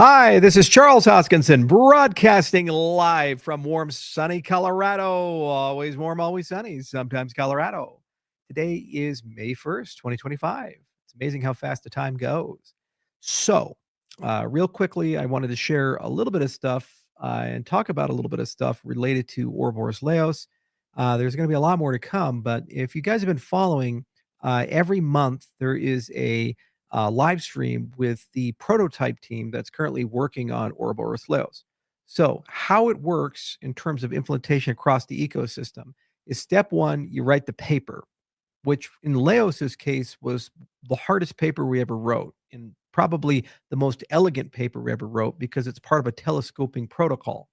Hi, this is Charles Hoskinson, broadcasting live from warm, sunny Colorado. Always warm, always sunny, sometimes Colorado. Today is May 1st, 2025. It's amazing how fast the time goes. So, real quickly, I wanted to share a little bit of stuff and talk about a little bit of stuff related to Ouroboros Leios. There's going to be a lot more to come, but if you guys have been following, every month there is a live stream with the prototype team that's currently working on Ouroboros Leios. So, how it works in terms of implementation across the ecosystem is step one, you write the paper, which in Leos's case was the hardest paper we ever wrote and probably the most elegant paper we ever wrote because it's part of a telescoping protocol.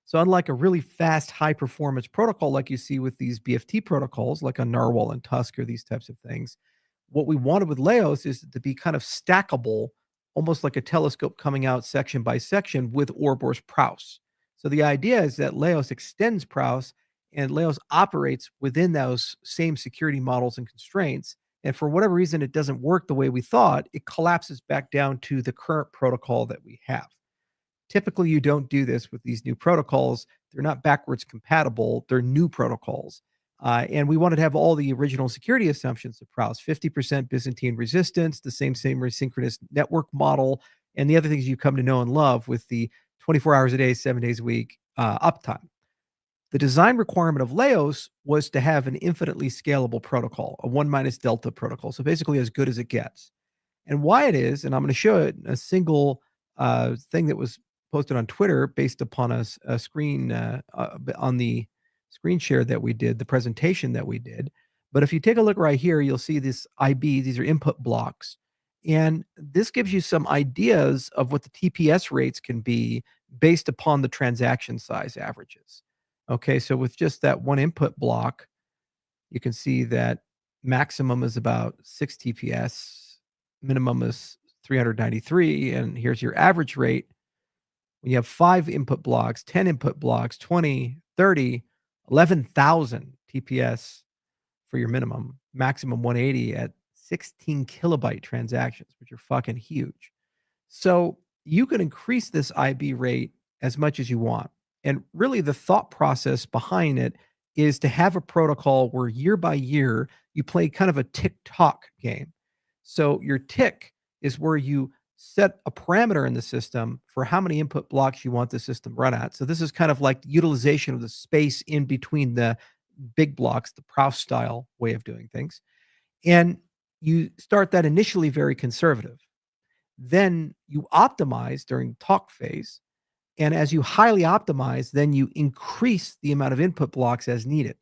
So, unlike a really fast, high performance protocol like you see with these BFT protocols, like on Narwhal and Tusk or these types of things, what we wanted with Leos is to be kind of stackable, almost like a telescope coming out section by section with Ouroboros Praus. So the idea is that Leos extends Praus and Leos operates within those same security models and constraints. And for whatever reason, it doesn't work the way we thought, it collapses back down to the current protocol that we have. Typically, you don't do this with these new protocols. They're not backwards compatible, they're new protocols. And we wanted to have all the original security assumptions of Prowse 50% Byzantine resistance, the same asynchronous network model, and the other things you come to know and love with the 24 hours a day, 7 days a week uptime. The design requirement of Leos was to have an infinitely scalable protocol, a 1 minus delta protocol. So basically, as good as it gets. And why it is, and I'm going to show it in a single thing that was posted on Twitter based upon a screen on the screen share that we did, the presentation that we did. But if you take a look right here, you'll see this IB, these are input blocks. And this gives you some ideas of what the TPS rates can be based upon the transaction size averages. Okay, so with just that one input block, you can see that maximum is about 6 TPS, minimum is 393, and here's your average rate. When you have 5 input blocks, 10 input blocks, 20, 30, 11,000 TPS for your minimum, maximum 180 at 16 kilobyte transactions, which are fucking huge. So you can increase this IB rate as much as you want. And really, the thought process behind it is to have a protocol where year by year you play kind of a tick tock game. So your tick is where you set a parameter in the system for how many input blocks you want the system run at. So this is kind of like utilization of the space in between the big blocks, the Proust style way of doing things. And you start that initially very conservative. Then you optimize during talk phase. And as you highly optimize, then you increase the amount of input blocks as needed.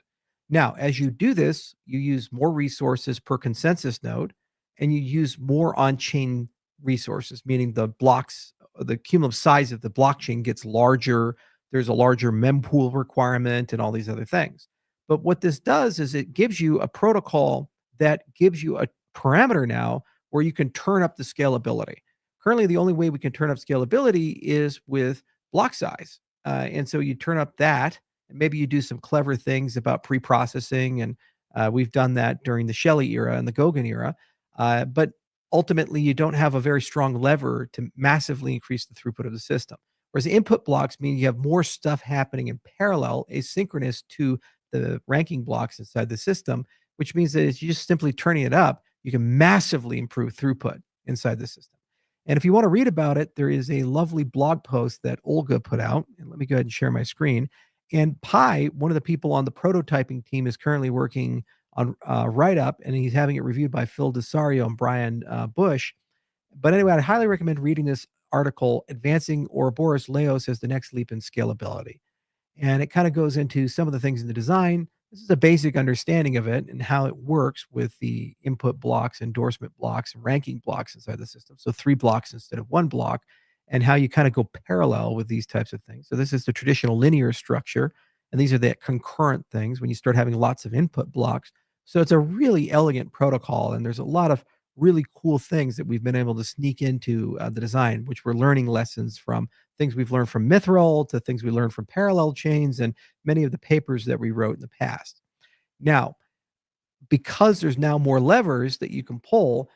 Now, as you do this, you use more resources per consensus node and you use more on chain resources, meaning the blocks, the cumulative size of the blockchain gets larger. There's a larger mempool requirement and all these other things. But what this does is it gives you a protocol that gives you a parameter now where you can turn up the scalability. Currently, the only way we can turn up scalability is with block size. And so you turn up that, and maybe you do some clever things about pre-processing. And we've done that during the Shelley era and the Goguen era. But ultimately, you don't have a very strong lever to massively increase the throughput of the system. Whereas the input blocks mean you have more stuff happening in parallel, asynchronous to the ranking blocks inside the system, which means that if you're just simply turning it up, you can massively improve throughput inside the system. And if you want to read about it, there is a lovely blog post that Olga put out. And let me go ahead and share my screen. And Pi, one of the people on the prototyping team, is currently working on write up, and he's having it reviewed by Phil Desario and Brian Bush. But anyway, I'd highly recommend reading this article, Advancing Ouroboros Leios as the Next Leap in Scalability. And it kind of goes into some of the things in the design. This is a basic understanding of it and how it works with the input blocks, endorsement blocks, and ranking blocks inside the system. So 3 blocks instead of 1 block, and how you kind of go parallel with these types of things. So this is the traditional linear structure, and these are the concurrent things when you start having lots of input blocks. So it's a really elegant protocol, and there's a lot of really cool things that we've been able to sneak into the design, which we're learning lessons from things we've learned from Mithril to things we learned from parallel chains and many of the papers that we wrote in the past. Now, because there's now more levers that you can pull,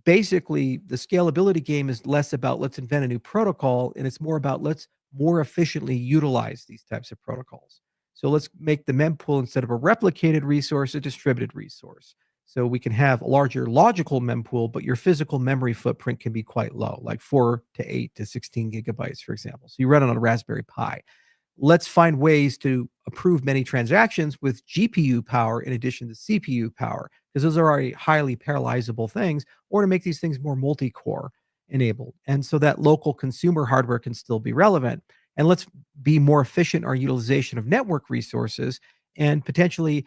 basically, the scalability game is less about let's invent a new protocol, and it's more about let's more efficiently utilize these types of protocols. So let's make the mempool, instead of a replicated resource, a distributed resource. So we can have a larger logical mempool, but your physical memory footprint can be quite low, like 4 to 8 to 16 gigabytes, for example. So you run it on a Raspberry Pi. Let's find ways to approve many transactions with GPU power in addition to CPU power, because those are already highly parallelizable things, or to make these things more multi-core enabled. And so that local consumer hardware can still be relevant. And let's be more efficient in our utilization of network resources and potentially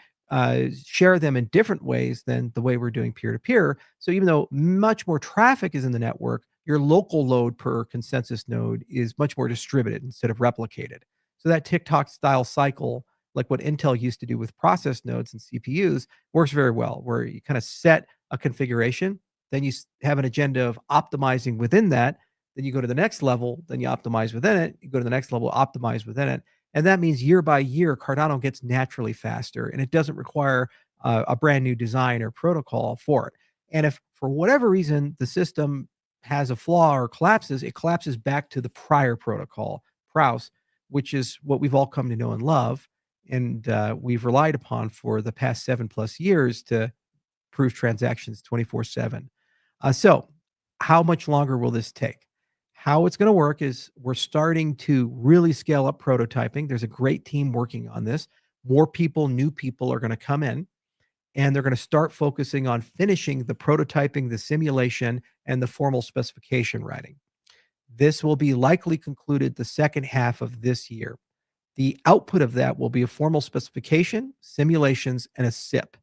share them in different ways than the way we're doing peer to peer. So even though much more traffic is in the network, your local load per consensus node is much more distributed instead of replicated. So that TikTok style cycle, like what Intel used to do with process nodes and CPUs, works very well, where you kind of set a configuration, then you have an agenda of optimizing within that, then you go to the next level, then you optimize within it, you go to the next level, optimize within it. And that means year by year, Cardano gets naturally faster, and it doesn't require a brand new design or protocol for it. And if for whatever reason the system has a flaw or collapses, it collapses back to the prior protocol, Prouse, which is what we've all come to know and love, and we've relied upon for the past 7+ years to prove transactions 24/7. So, how much longer will this take? How it's going to work is we're starting to really scale up prototyping. There's a great team working on this. More people, new people are going to come in, and they're going to start focusing on finishing the prototyping, the simulation, and the formal specification writing. This will be likely concluded the second half of this year. The output of that will be a formal specification, simulations, and a SIP.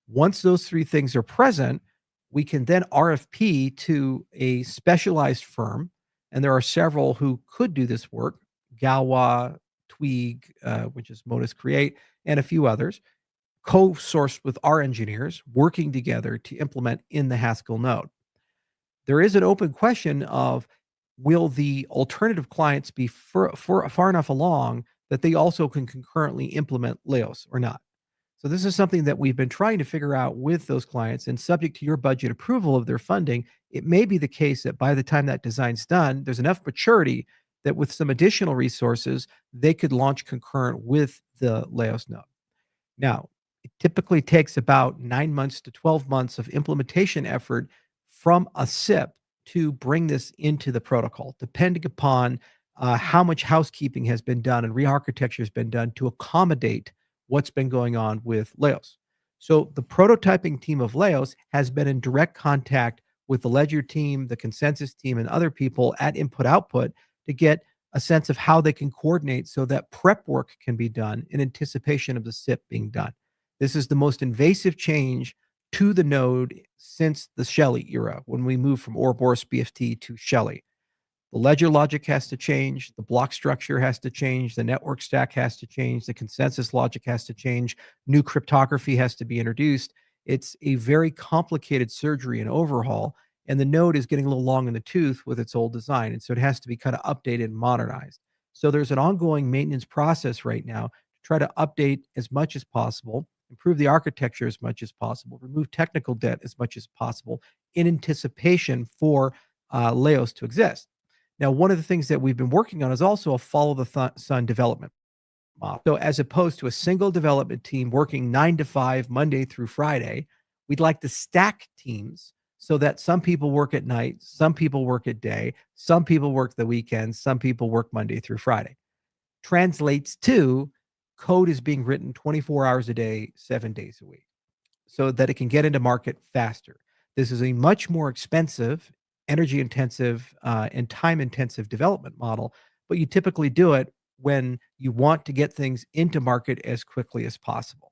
Once those three things are present, we can then RFP to a specialized firm, and there are several who could do this work: Galwa, Twig, which is Modus Create, and a few others, co-sourced with our engineers, working together to implement in the Haskell node. There is an open question of, will the alternative clients be far enough along that they also can concurrently implement Leios or not? So this is something that we've been trying to figure out with those clients, and subject to your budget approval of their funding, it may be the case that by the time that design's done, there's enough maturity that with some additional resources, they could launch concurrent with the Leios node. Now, it typically takes about 9 months to 12 months of implementation effort from a SIP to bring this into the protocol, depending upon how much housekeeping has been done and re-architecture has been done to accommodate what's been going on with Leios. So the prototyping team of Leios has been in direct contact with the Ledger team, the consensus team, and other people at input output to get a sense of how they can coordinate so that prep work can be done in anticipation of the SIP being done. This is the most invasive change to the node since the Shelley era, when we moved from Ouroboros BFT to Shelley. The ledger logic has to change, the block structure has to change, the network stack has to change, the consensus logic has to change, new cryptography has to be introduced. It's a very complicated surgery and overhaul, and the node is getting a little long in the tooth with its old design, and so it has to be kind of updated and modernized. So there's an ongoing maintenance process right now to try to update as much as possible, improve the architecture as much as possible, remove technical debt as much as possible in anticipation for Leios to exist. Now, one of the things that we've been working on is also a follow the sun development model. So, as opposed to a single development team working 9 to 5, Monday through Friday, we'd like to stack teams so that some people work at night, some people work at day, some people work the weekends, some people work Monday through Friday. Translates to code is being written 24 hours a day, 7 days a week, so that it can get into market faster. This is a much more expensive, energy intensive, and time intensive development model, but you typically do it when you want to get things into market as quickly as possible.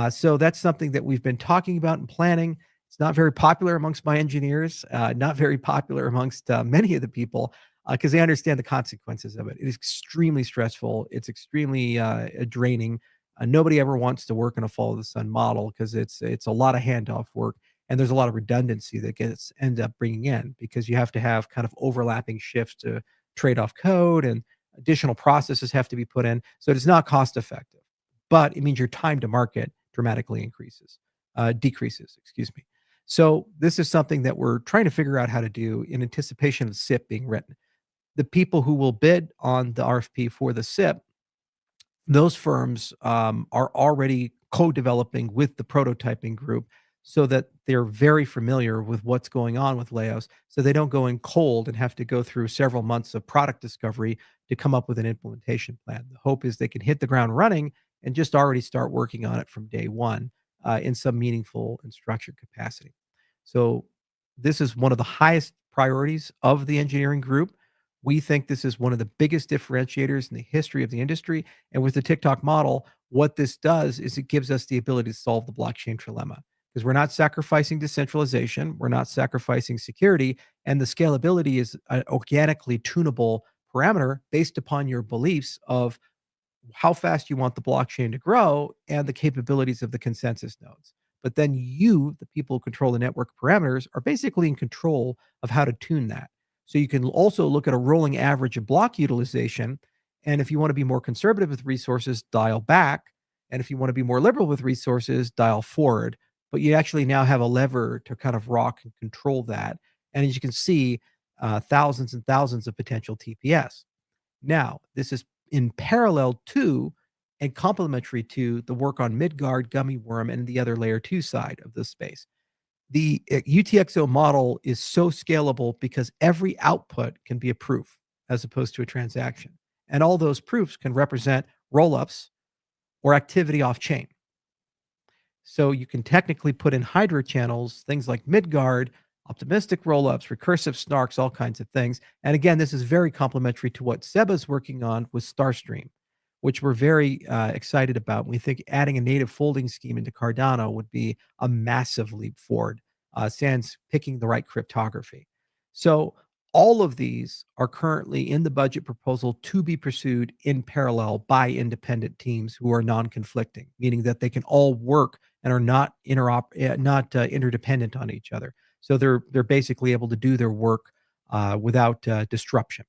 So that's something that we've been talking about and planning. It's not very popular amongst my engineers, not very popular amongst many of the people, because they understand the consequences of it. It is extremely stressful. It's extremely draining. Nobody ever wants to work in a follow the sun model because it's a lot of handoff work, and there's a lot of redundancy that gets end up bringing in, because you have to have kind of overlapping shifts to trade off code, and additional processes have to be put in. So it's not cost effective, but it means your time to market dramatically decreases. Excuse me. So this is something that we're trying to figure out how to do in anticipation of SIP being written. The people who will bid on the RFP for the SIP, those firms are already co-developing with the prototyping group so that they're very familiar with what's going on with Leios, so they don't go in cold and have to go through several months of product discovery to come up with an implementation plan. The hope is they can hit the ground running and just already start working on it from day one in some meaningful and structured capacity. So this is one of the highest priorities of the engineering group. We think this is one of the biggest differentiators in the history of the industry, and with the TikTok model, what this does is it gives us the ability to solve the blockchain trilemma because we're not sacrificing decentralization, we're not sacrificing security, and the scalability is an organically tunable parameter based upon your beliefs of how fast you want the blockchain to grow and the capabilities of the consensus nodes. But then you, the people who control the network parameters, are basically in control of how to tune that. So you can also look at a rolling average of block utilization. And if you want to be more conservative with resources, dial back. And if you want to be more liberal with resources, dial forward. But you actually now have a lever to kind of rock and control that. And as you can see, thousands and thousands of potential TPS. Now, this is in parallel to and complementary to the work on Midgard, Gummy Worm, and the other layer 2 side of this space. The UTXO model is so scalable because every output can be a proof as opposed to a transaction. And all those proofs can represent rollups or activity off chain. So you can technically put in Hydra channels, things like Midgard, optimistic rollups, recursive snarks, all kinds of things. And again, this is very complementary to what Seba's working on with Starstream, which we're very excited about. We think adding a native folding scheme into Cardano would be a massive leap forward, sans picking the right cryptography. So all of these are currently in the budget proposal to be pursued in parallel by independent teams who are non-conflicting, meaning that they can all work and are not interdependent on each other. So they're basically able to do their work without disruption.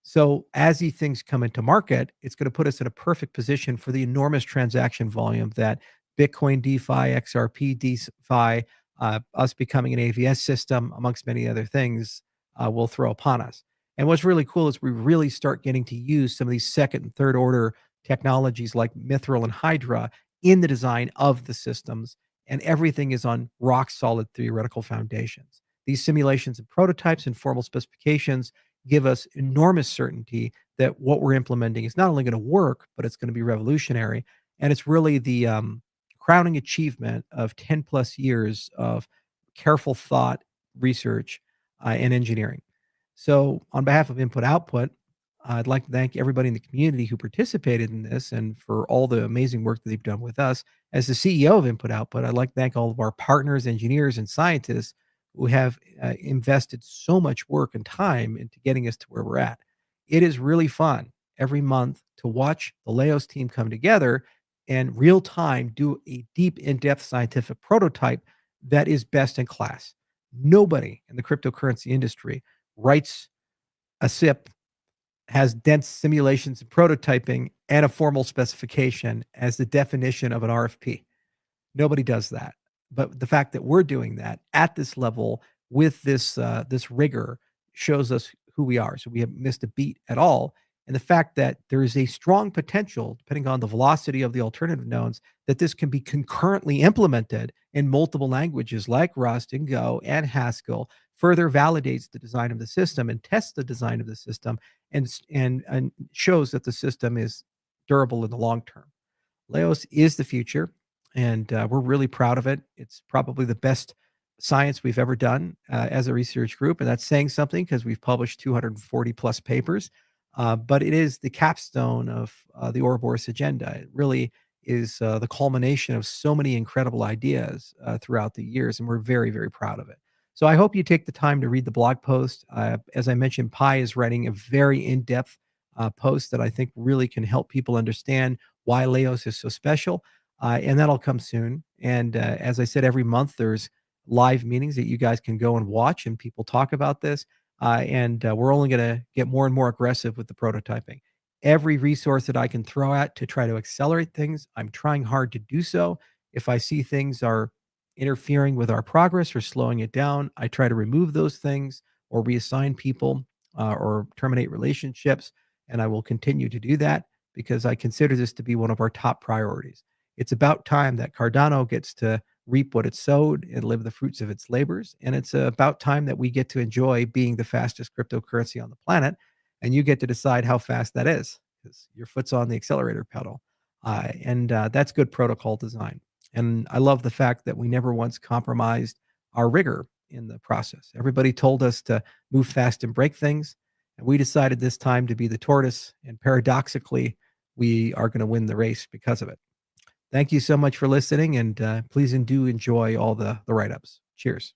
So as these things come into market, it's going to put us in a perfect position for the enormous transaction volume that Bitcoin DeFi, XRP DeFi, us becoming an AVS system, amongst many other things, will throw upon us. And what's really cool is we really start getting to use some of these second and third order technologies like Mithril and Hydra in the design of the systems, and everything is on rock solid theoretical foundations. These simulations and prototypes and formal specifications give us enormous certainty that what we're implementing is not only going to work, but it's going to be revolutionary. And it's really the crowning achievement of 10 plus years of careful thought, research, and engineering. So, on behalf of Input Output, I'd like to thank everybody in the community who participated in this and for all the amazing work that they've done with us. As the CEO of Input Output, I'd like to thank all of our partners, engineers, and scientists who have invested so much work and time into getting us to where we're at. It is really fun every month to watch the Leios team come together and real time do a deep, in depth scientific prototype that is best in class. Nobody in the cryptocurrency industry writes a SIP, has dense simulations and prototyping, and a formal specification as the definition of an RFP. Nobody does that. But the fact that we're doing that at this level with this rigor shows us who we are. So we haven't missed a beat at all. And the fact that there is a strong potential, depending on the velocity of the alternative nodes, that this can be concurrently implemented in multiple languages like Rust and Go and Haskell further validates the design of the system and tests the design of the system and shows that the system is durable in the long term. Leos is the future, and we're really proud of it. It's probably the best science we've ever done as a research group, and that's saying something because we've published 240 plus papers. But it is the capstone of the Ouroboros agenda. It really is the culmination of so many incredible ideas throughout the years, and we're very, very proud of it. So I hope you take the time to read the blog post. As I mentioned, Pi is writing a very in-depth post that I think really can help people understand why Leios is so special. And that'll come soon. And as I said, every month there's live meetings that you guys can go and watch, and people talk about this. And we're only going to get more and more aggressive with the prototyping. Every resource that I can throw at to try to accelerate things, I'm trying hard to do so. If I see things are interfering with our progress or slowing it down, I try to remove those things or reassign people or terminate relationships. And I will continue to do that because I consider this to be one of our top priorities. It's about time that Cardano gets to reap what it sowed and live the fruits of its labors. And it's about time that we get to enjoy being the fastest cryptocurrency on the planet. And you get to decide how fast that is because your foot's on the accelerator pedal. And that's good protocol design. And I love the fact that we never once compromised our rigor in the process. Everybody told us to move fast and break things. And we decided this time to be the tortoise. And paradoxically, we are going to win the race because of it. Thank you so much for listening. And please do enjoy all the write ups. Cheers.